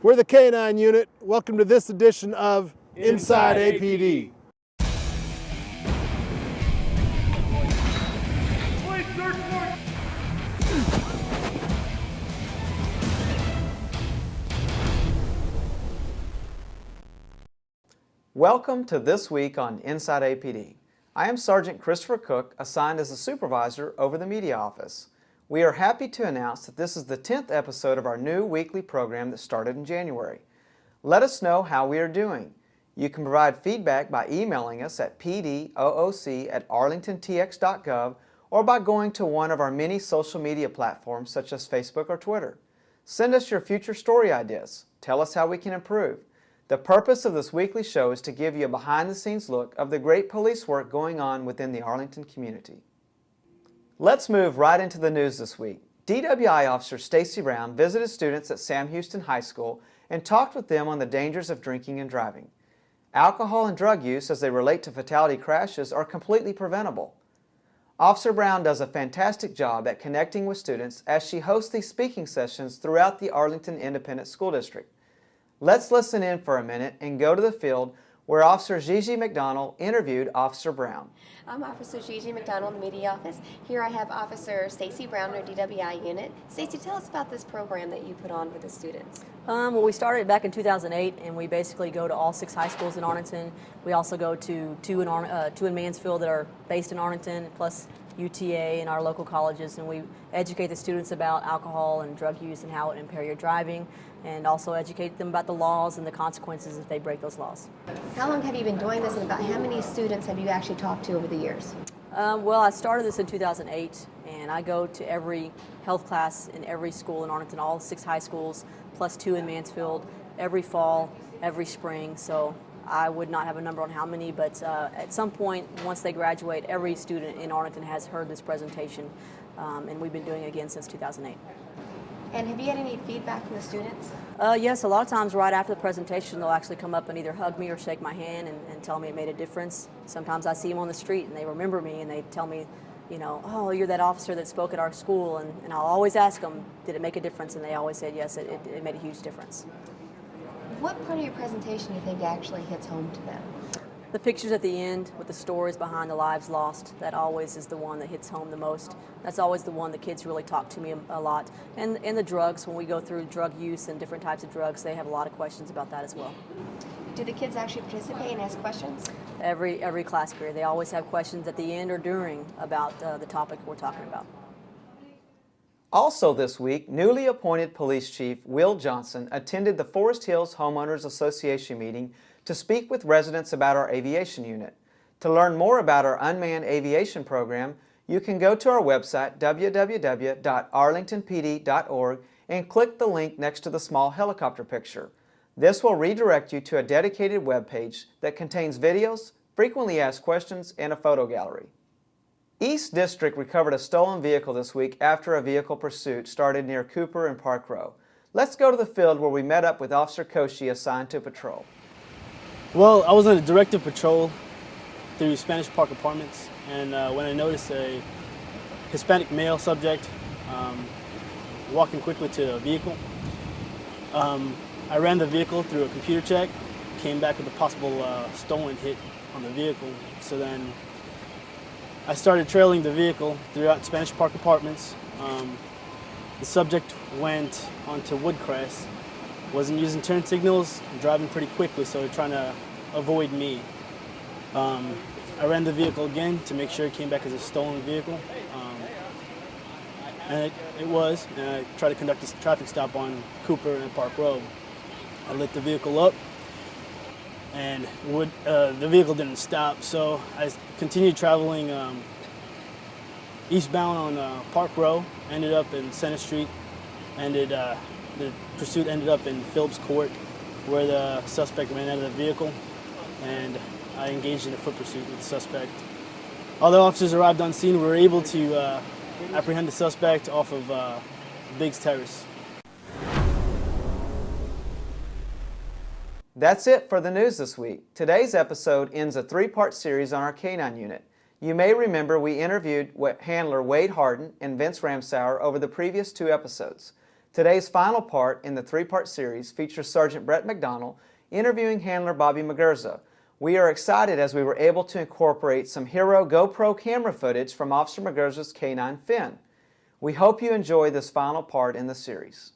We're the K9 unit. Welcome to this edition of Inside APD. Welcome to This Week on Inside APD. I am Sergeant Christopher Cook, assigned as a supervisor over the media office. We are happy to announce that this is the 10th episode of our new weekly program that started in January. Let us know how we are doing. You can provide feedback by emailing us at pdooc@arlingtontx.gov or by going to one of our many social media platforms such as Facebook or Twitter. Send us your future story ideas. Tell us how we can improve. The purpose of this weekly show is to give you a behind-the-scenes look of the great police work going on within the Arlington community. Let's move right into the news this week. DWI Officer Stacy Brown visited students at Sam Houston High School and talked with them on the dangers of drinking and driving. Alcohol and drug use as they relate to fatality crashes are completely preventable. Officer Brown does a fantastic job at connecting with students as she hosts these speaking sessions throughout the Arlington Independent School District. Let's listen in for a minute and go to the field where Officer Gigi McDonald interviewed Officer Brown. I'm Officer Gigi McDonald in the media office. Here I have Officer Stacy Brown, our DWI unit. Stacy, tell us about this program that you put on for the students. Well, we started back in 2008, and we basically go to all 6 high schools in Arlington. We also go to two in Mansfield that are based in Arlington, plus UTA and our local colleges, and we educate the students about alcohol and drug use and how it impair your driving, and also educate them about the laws and the consequences if they break those laws. How long have you been doing this, and about how many students have you actually talked to over the years? Well, I started this in 2008, and I go to every health class in every school in Arlington, all 6 high schools, plus 2 in Mansfield, every fall, every spring. So I would not have a number on how many, but at some point, once they graduate, every student in Arlington has heard this presentation, and we've been doing it again since 2008. And have you had any feedback from the students? Yes, a lot of times right after the presentation, they'll actually come up and either hug me or shake my hand and tell me it made a difference. Sometimes I see them on the street and they remember me and they tell me, you know, oh, you're that officer that spoke at our school, and I'll always ask them, did it make a difference? And they always said, yes, it made a huge difference. What part of your presentation do you think actually hits home to them? The pictures at the end with the stories behind the lives lost, that always is the one that hits home the most. That's always the one the kids really talk to me a lot. And the drugs, when we go through drug use and different types of drugs, they have a lot of questions about that as well. Do the kids actually participate and ask questions? Every class period. They always have questions at the end or during about the topic we're talking about. Also this week, newly appointed Police Chief Will Johnson attended the Forest Hills Homeowners Association meeting to speak with residents about our aviation unit. To learn more about our unmanned aviation program, you can go to our website www.arlingtonpd.org and click the link next to the small helicopter picture. This will redirect you to a dedicated web page that contains videos, frequently asked questions, and a photo gallery. East District recovered a stolen vehicle this week after a vehicle pursuit started near Cooper and Park Row. Let's go to the field where we met up with Officer Koshi assigned to patrol. Well, I was on a directive patrol through Spanish Park Apartments, and when I noticed a Hispanic male subject walking quickly to a vehicle, I ran the vehicle through a computer check, came back with a possible stolen hit on the vehicle. So then I started trailing the vehicle throughout Spanish Park Apartments. The subject went onto Woodcrest, wasn't using turn signals, driving pretty quickly, so trying to avoid me. I ran the vehicle again to make sure it came back as a stolen vehicle, and it was, and I tried to conduct a traffic stop on Cooper and Park Road. I lit the vehicle up, and the vehicle didn't stop, so I continued traveling eastbound on Park Row, ended up in Center Street, the pursuit ended up in Phillips Court, where the suspect ran out of the vehicle, and I engaged in a foot pursuit with the suspect. Although officers arrived on scene, we were able to apprehend the suspect off of Biggs Terrace. That's it for the news this week. Today's episode ends a 3-part series on our K9 unit. You may remember we interviewed handler Wade Harden and Vince Ramsauer over the previous 2 episodes. Today's final part in the three-part series features Sergeant Brett McDonald interviewing handler Bobby Magurza. We are excited as we were able to incorporate some hero GoPro camera footage from Officer Magurza's K9 Finn. We hope you enjoy this final part in the series.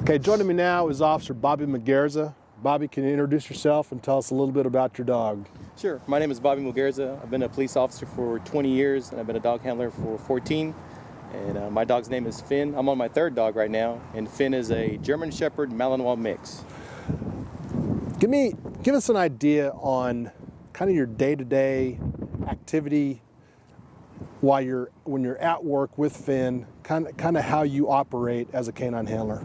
Okay, joining me now is Officer Bobby Magurza. Bobby, can you introduce yourself and tell us a little bit about your dog? Sure. My name is Bobby Magurza. I've been a police officer for 20 years, and I've been a dog handler for 14. And my dog's name is Finn. I'm on my third dog right now, and Finn is a German Shepherd Malinois mix. Give us an idea on kind of your day-to-day activity when you're at work with Finn, kind of how you operate as a canine handler.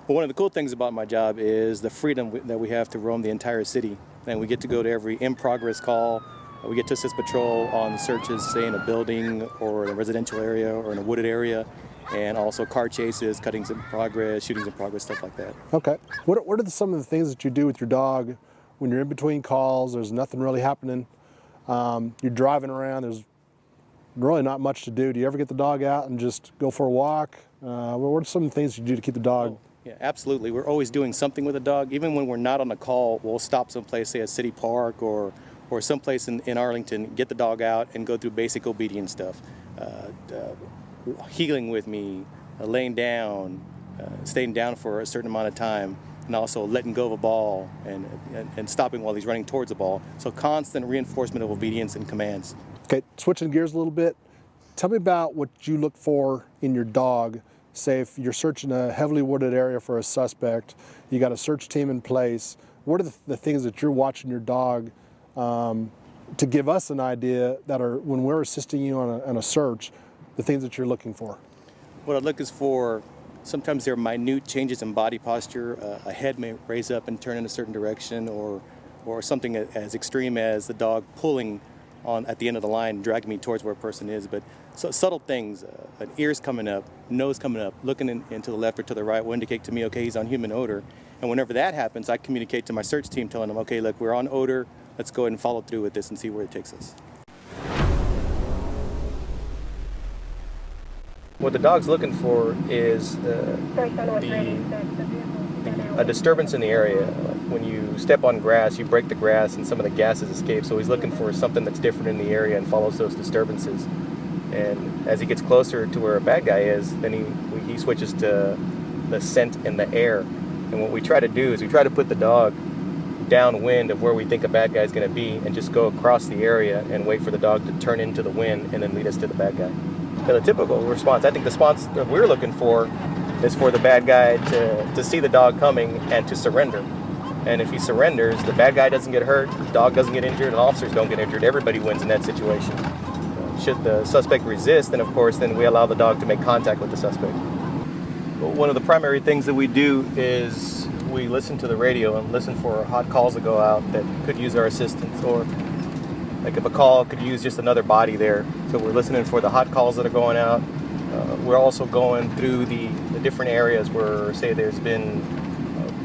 Well, one of the cool things about my job is the freedom that we have to roam the entire city, and we get to go to every in-progress call. We get to assist patrol on searches, say in a building or in a residential area or in a wooded area, and also car chases, cuttings in progress, shootings in progress, stuff like that. Okay. What are some of the things that you do with your dog when you're in between calls? There's nothing really happening. You're driving around. There's really not much to do. Do you ever get the dog out and just go for a walk? What are some of the things you do to keep the dog? Yeah, absolutely. We're always doing something with the dog. Even when we're not on a call, we'll stop someplace, say a city park or someplace in Arlington, get the dog out and go through basic obedience stuff. Heeling with me, laying down, staying down for a certain amount of time, and also letting go of a ball and stopping while he's running towards the ball. So constant reinforcement of obedience and commands. Okay, switching gears a little bit. Tell me about what you look for in your dog. Say if you're searching a heavily wooded area for a suspect, you got a search team in place. What are the things that you're watching your dog to give us an idea that are, when we're assisting you on a search, the things that you're looking for? What I look is for, sometimes there are minute changes in body posture. A head may raise up and turn in a certain direction, or something as extreme as the dog pulling at the end of the line, dragging me towards where a person is. But so subtle things, an ear's coming up, nose coming up, looking into the left or to the right will indicate to me, okay, he's on human odor. And whenever that happens, I communicate to my search team telling them, okay, look, we're on odor. Let's go ahead and follow through with this and see where it takes us. What the dog's looking for is a disturbance in the area. Like when you step on grass, you break the grass and some of the gases escape. So he's looking for something that's different in the area and follows those disturbances. And as he gets closer to where a bad guy is, then he switches to the scent in the air. And what we try to do is we try to put the dog downwind of where we think a bad guy is going to be and just go across the area and wait for the dog to turn into the wind and then lead us to the bad guy. Now, the typical response, I think the response that we're looking for is for the bad guy to see the dog coming and to surrender. And if he surrenders, the bad guy doesn't get hurt, the dog doesn't get injured, and officers don't get injured. Everybody wins in that situation. Should the suspect resist, then of course, then we allow the dog to make contact with the suspect. But one of the primary things that we do is we listen to the radio and listen for hot calls that go out that could use our assistance, or like if a call could use just another body there. So we're listening for the hot calls that are going out. We're also going through the different areas where, say, there's been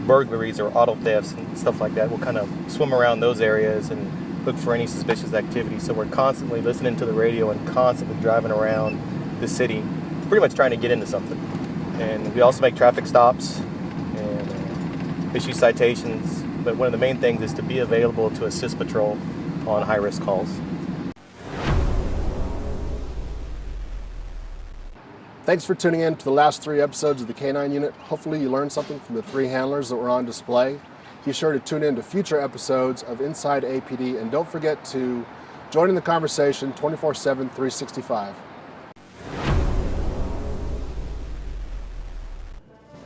burglaries or auto thefts and stuff like that. We'll kind of swim around those areas and look for any suspicious activity. So we're constantly listening to the radio and constantly driving around the city, pretty much trying to get into something. And we also make traffic stops and issue citations. But one of the main things is to be available to assist patrol on high-risk calls. Thanks for tuning in to the last 3 episodes of the K9 Unit. Hopefully you learned something from the 3 handlers that were on display. Be sure to tune in to future episodes of Inside APD, and don't forget to join in the conversation 24/7, 365.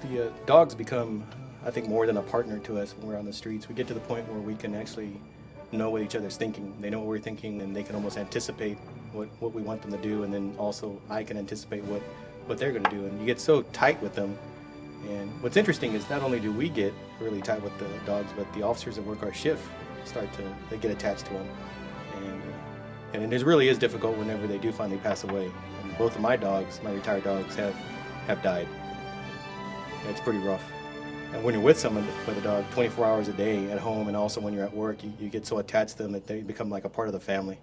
The dogs become, I think, more than a partner to us when we're on the streets. We get to the point where we can actually know what each other's thinking. They know what we're thinking, and they can almost anticipate what we want them to do, and then also I can anticipate what they're going to do. And you get so tight with them. And what's interesting is not only do we get really tight with the dogs, but the officers that work our shift they get attached to them. And it really is difficult whenever they do finally pass away. And both of my dogs, my retired dogs, have died. It's pretty rough. And when you're with someone, with a dog, 24 hours a day at home, and also when you're at work, you get so attached to them that they become like a part of the family.